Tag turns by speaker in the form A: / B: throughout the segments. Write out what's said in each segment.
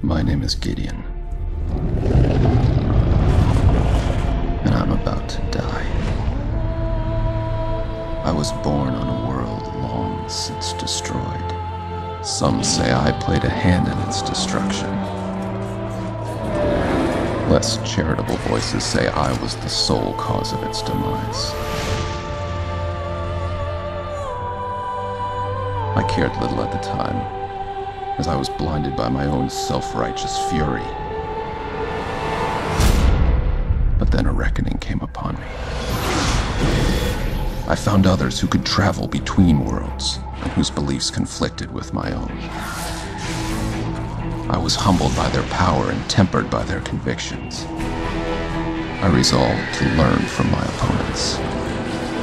A: My name is Gideon, and I'm about to die. I was born on a world long since destroyed. Some say I played a hand in its destruction. Less charitable voices say I was the sole cause of its demise. I cared little at the time, as I was blinded by my own self-righteous fury. But then a reckoning came upon me. I found others who could travel between worlds, and whose beliefs conflicted with my own. I was humbled by their power and tempered by their convictions. I resolved to learn from my opponents.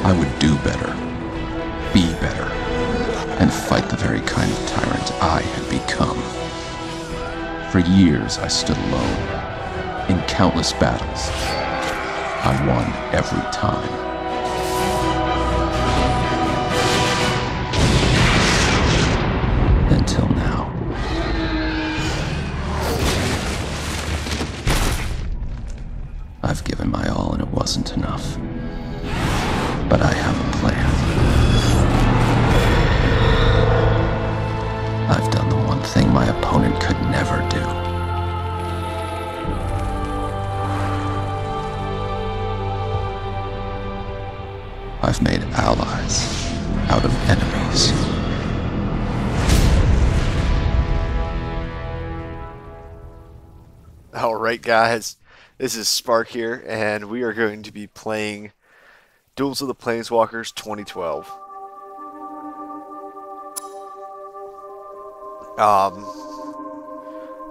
A: I would do better, be better, and fight the very kind of tyrant I had become. For years I stood alone, in countless battles. I won every time. Until now. I've given my all and it wasn't enough. But I have a plan. I've done the one thing my opponent could never do. I've made allies out of enemies.
B: Alright guys, this is Spark here, and we are going to be playing Duels of the Planeswalkers 2012.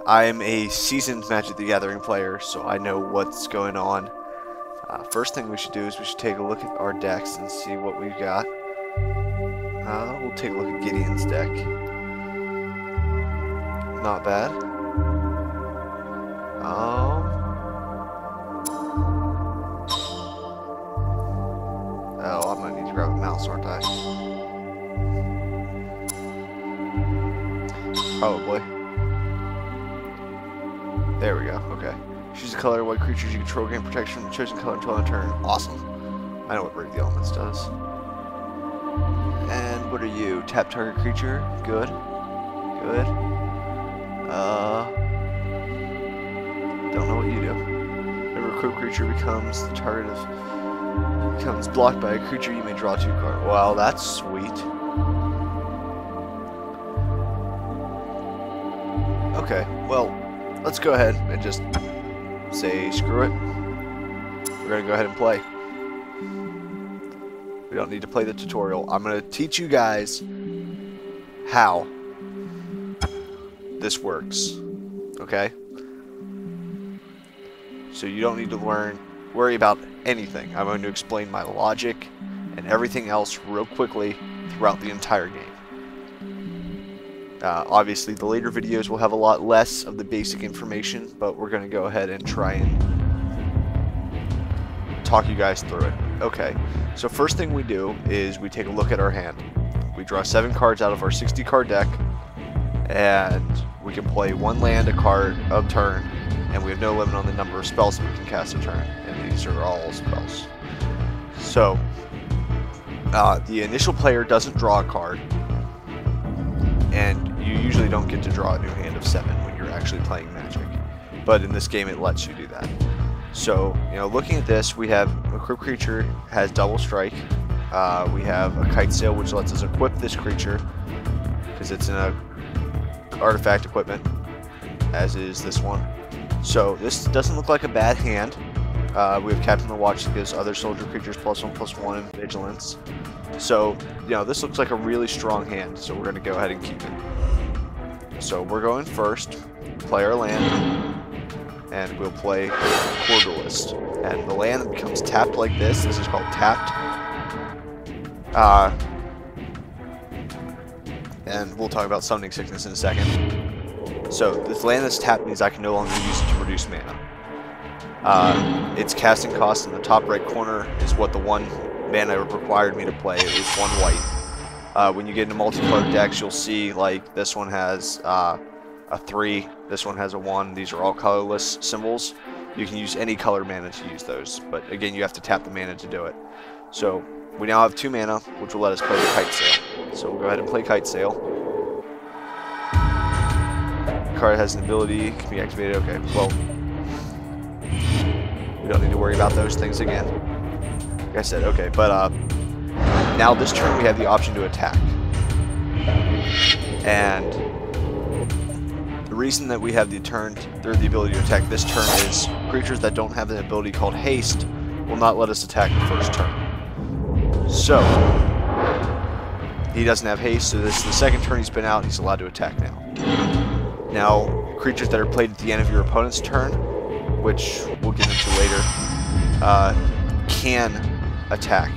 B: I am a seasoned Magic the Gathering player, so I know what's going on. First thing we should do is we should take a look at our decks and see what we've got. We'll take a look at Gideon's deck. Not bad. Oh, I'm gonna need to grab a mouse, aren't I? Probably. There we go, okay. Choose a color, what creatures you control gain protection from the chosen color until end of turn. Awesome. I know what Break the Elements does. And what are you? Tap target creature? Good. Good. Don't know what you do. Whenever a equipped creature becomes the target of... becomes blocked by a creature, you may draw 2 cards. Wow, that's sweet. Okay, well, let's go ahead and just say screw it. We're gonna go ahead and play. We don't need to play the tutorial. I'm gonna teach you guys how this works. Okay? So you don't need to worry about anything. I'm going to explain my logic and everything else real quickly throughout the entire game. Obviously, the later videos will have a lot less of the basic information, but we're going to go ahead and try and talk you guys through it. Okay, so first thing we do is we take a look at our hand. We draw 7 cards out of our 60 card deck, and we can play 1 land a card a turn, and we have no limit on the number of spells that we can cast a turn, and these are all spells. So, the initial player doesn't draw a card, and you usually don't get to draw a new hand of 7 when you're actually playing Magic, but in this game it lets you do that. So, looking at this, we have a equipped creature has double strike. We have a kite sail, which lets us equip this creature because it's in a artifact equipment, as is this one. So this doesn't look like a bad hand. We have Captain the Watch that gives other soldier creatures +1/+1 in vigilance. So, this looks like a really strong hand, so we're going to go ahead and keep it. So we're going first, play our land, and we'll play Duelist. And the land that becomes tapped like this is called tapped. And we'll talk about Summoning Sickness in a second. So, this land that's tapped means I can no longer use it to reduce mana. Its casting cost in the top right corner is what the 1 mana required me to play. It was 1 white. When you get into multicolored decks, you'll see, like, this one has a 3. This one has a 1. These are all colorless symbols. You can use any color mana to use those, but again, you have to tap the mana to do it. So we now have 2 mana, which will let us play the Kite Sail. So we'll go ahead and play Kite Sail. The card has an ability, can be activated. Okay, well, we don't need to worry about those things again. Like I said, okay, but now this turn we have the option to attack. And the reason that we have the ability to attack this turn is creatures that don't have an ability called Haste will not let us attack the first turn. So he doesn't have Haste, so this is the second turn he's been out. He's allowed to attack now. Now, creatures that are played at the end of your opponent's turn, which we'll get into later, can attack.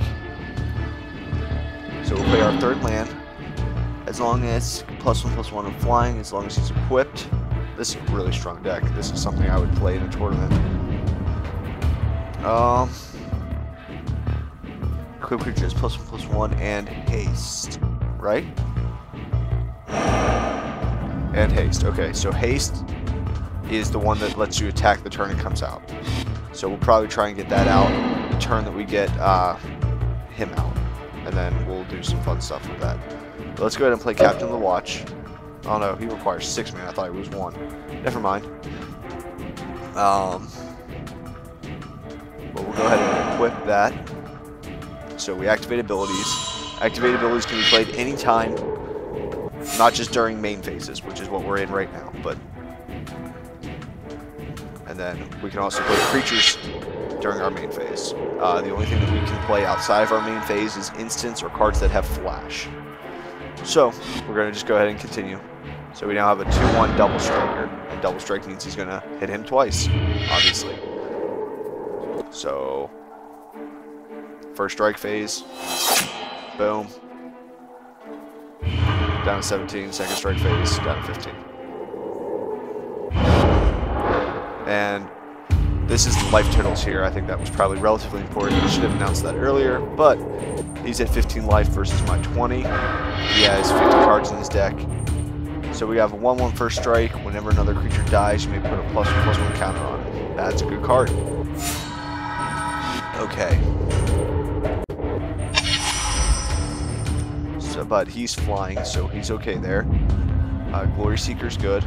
B: So we'll play our 3rd land. As long as +1/+1 of flying, as long as he's equipped. This is a really strong deck. This is something I would play in a tournament. Equip creatures +1/+1 and haste, right? And haste. Okay, so haste is the one that lets you attack the turn it comes out. So we'll probably try and get that out the turn that we get him out, and then we'll do some fun stuff with that. But let's go ahead and play Captain of the Watch. Oh no, he requires 6 mana. I thought he was 1. Never mind. But we'll go ahead and equip that. So we activate abilities. Activate abilities can be played anytime, not just during main phases, which is what we're in right now. And then we can also play creatures during our main phase. The only thing that we can play outside of our main phase is instants or cards that have flash. So we're going to just go ahead and continue. So we now have a 2/1 double striker, and double strike means he's going to hit him twice, obviously. So first strike phase, boom, down to 17. Second strike phase, down to 15. And this is the life totals here. I think that was probably relatively important. I should have announced that earlier, but he's at 15 life versus my 20. He has 50 cards in his deck. So we have a 1/1 first strike. Whenever another creature dies, you may put a +1/+1 counter on it. That's a good card. Okay. So, but he's flying, so he's okay there. Glory Seeker's good.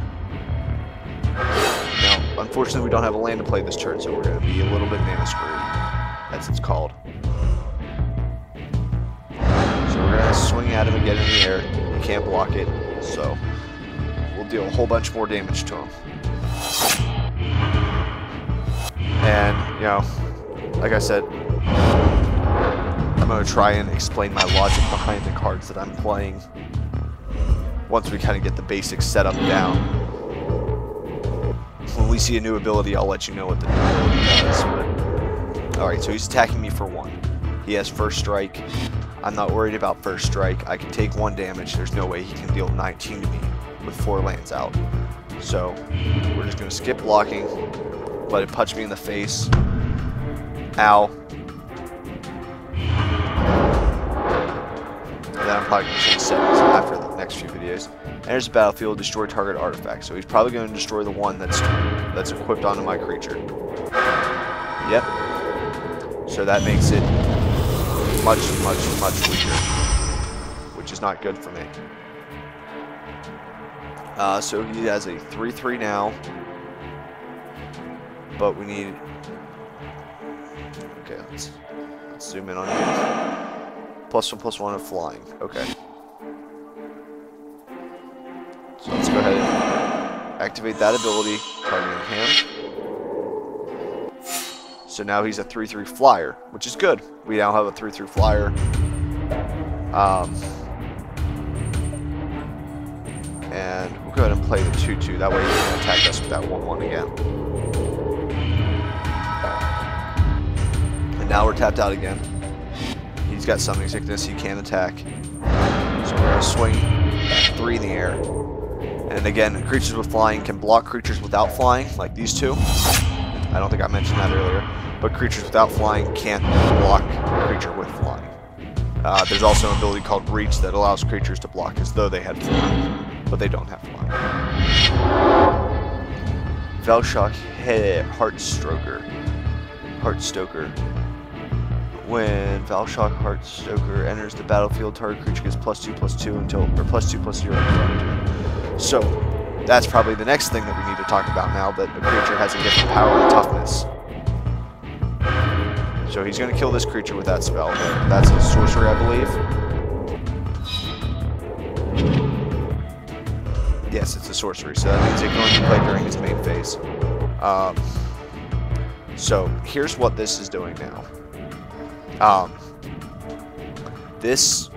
B: Now, unfortunately, we don't have a land to play this turn, so we're going to be a little bit mana screwed, as it's called. So we're going to swing at him and get in the air. He can't block it, so we'll deal a whole bunch more damage to him. And, you know, like I said, I'm going to try and explain my logic behind the cards that I'm playing once we kind of get the basics set up down. When we see a new ability, I'll let you know what the new ability does. Alright, so he's attacking me for 1. He has first strike. I'm not worried about first strike. I can take 1 damage. There's no way he can deal 19 to me with 4 lands out. So we're just going to skip blocking, let it punch me in the face. Ow. And then I'm probably going to change settings after the next few videos. Enters the battlefield, destroy target artifact. So he's probably going to destroy the one that's equipped onto my creature. Yep. So that makes it much weaker, which is not good for me. So he has a 3/3 now, but we need. Okay, let's zoom in on him. +1/+1 of flying. Okay. So let's go ahead and activate that ability, targeting him. So now he's a 3/3 flyer, which is good. We now have a 3/3 flyer. And we'll go ahead and play the 2/2. That way he can attack us with that 1/1 again. And now we're tapped out again. He's got Summoning Sickness. He can attack. So we're going to swing 3 in the air. And again, creatures with flying can block creatures without flying, like these two. I don't think I mentioned that earlier. But creatures without flying can't block a creature with flying. There's also an ability called Reach that allows creatures to block as though they had flying. but they don't have flying. Valshock Heartstoker. When Valshock Heartstoker enters the battlefield, target creature gets +2/+2 until, or +2/+0 until. So that's probably the next thing that we need to talk about now, that the creature has a different power and toughness. So he's going to kill this creature with that spell. That's a sorcery, I believe. Yes, it's a sorcery, so that means it can only be played during his main phase. So here's what this is doing now. This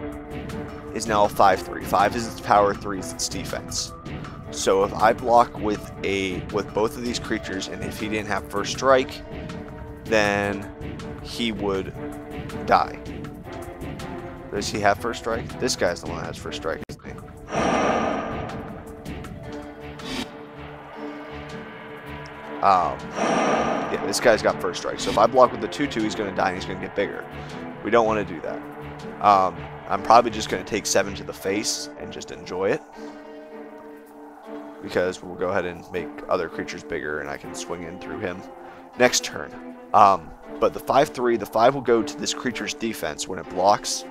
B: is now a 5/3. 5 is its power, 3 is its defense. So if I block with both of these creatures, and if he didn't have first strike, then he would die. Does he have first strike? This guy's the one that has first strike, isn't he? Yeah, this guy's got first strike. So if I block with the 2/2, he's going to die and he's going to get bigger. We don't want to do that. I'm probably just going to take 7 to the face and just enjoy it, because we'll go ahead and make other creatures bigger and I can swing in through him next turn. But the 5/3, the 5 will go to this creature's defense when it blocks,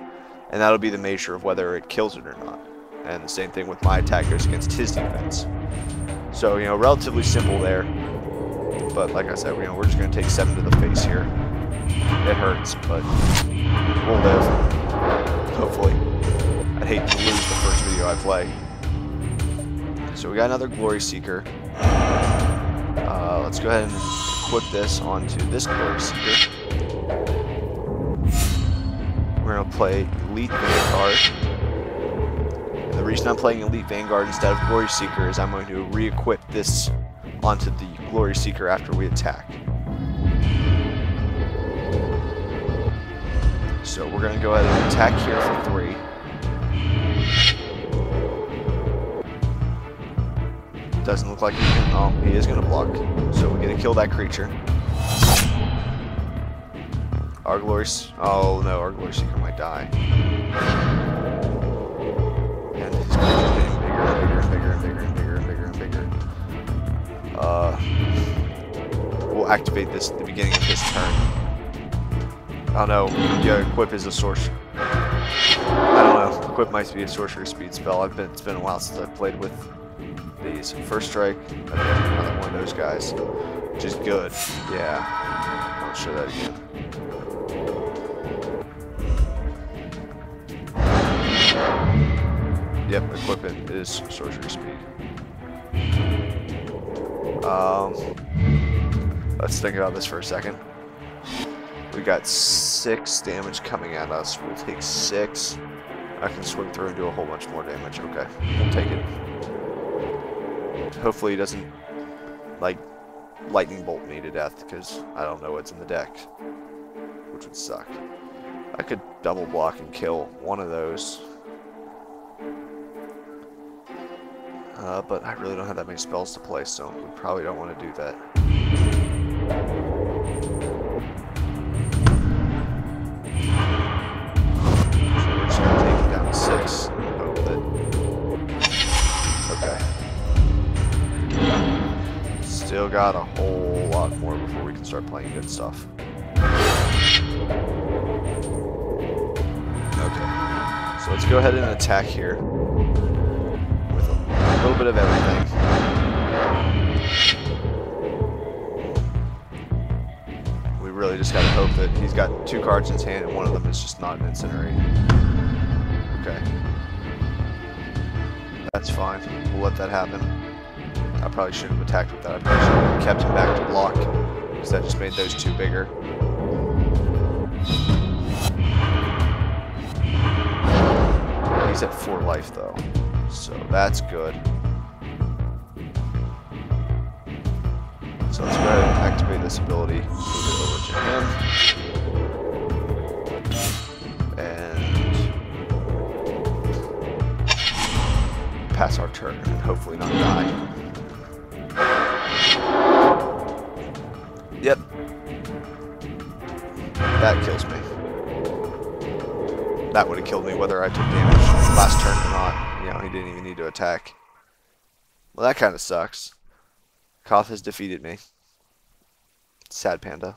B: and that'll be the measure of whether it kills it or not. And the same thing with my attack goes against his defense. So, you know, relatively simple there. But like I said, you know, we're just going to take 7 to the face here. It hurts, but we'll live. Hopefully. I'd hate to lose the first video I play. So we got another Glory Seeker. Let's go ahead and equip this onto this Glory Seeker. We're going to play Elite Vanguard. And the reason I'm playing Elite Vanguard instead of Glory Seeker is I'm going to re-equip this onto the Glory Seeker after we attack. So we're going to go ahead and attack here for 3. Doesn't look like he's going to... Oh, he is going to block. So we're going to kill that creature. Our Glory... Oh no, our Glory Seeker might die. And his creature's getting bigger and bigger and bigger and bigger and bigger and bigger and bigger. We'll activate this at the beginning of his turn. Oh no, yeah, Equip is a sorcery. I don't know, Equip might be a sorcery speed spell. It's been a while since I've played with these. First strike, okay, another one of those guys, which is good. Yeah, I'll show that again. Yep, Equipment is sorcery speed. Let's think about this for a second. We got 6 damage coming at us. We'll take 6. I can swing through and do a whole bunch more damage. Okay, we'll take it. Hopefully he doesn't, like, lightning bolt me to death, because I don't know what's in the deck, which would suck. I could double block and kill one of those. But I really don't have that many spells to play, so we probably don't want to do that. So we're just going to take it down to 6 and hope that... Okay. Still got a whole lot more before we can start playing good stuff. Okay. So let's go ahead and attack here. A little bit of everything. We really just gotta hope that he's got 2 cards in his hand and one of them is just not an incinerate. Okay. That's fine. We'll let that happen. I probably shouldn't have attacked with that. I probably should have kept him back to block, because that just made those 2 bigger. He's at 4 life though. So that's good. So let's go ahead and activate this ability, move it over to him, and pass our turn and hopefully not die. Yep. That kills me. That would have killed me whether I took damage last turn or not. You know, he didn't even need to attack. Well, that kind of sucks. Koth has defeated me. Sad panda.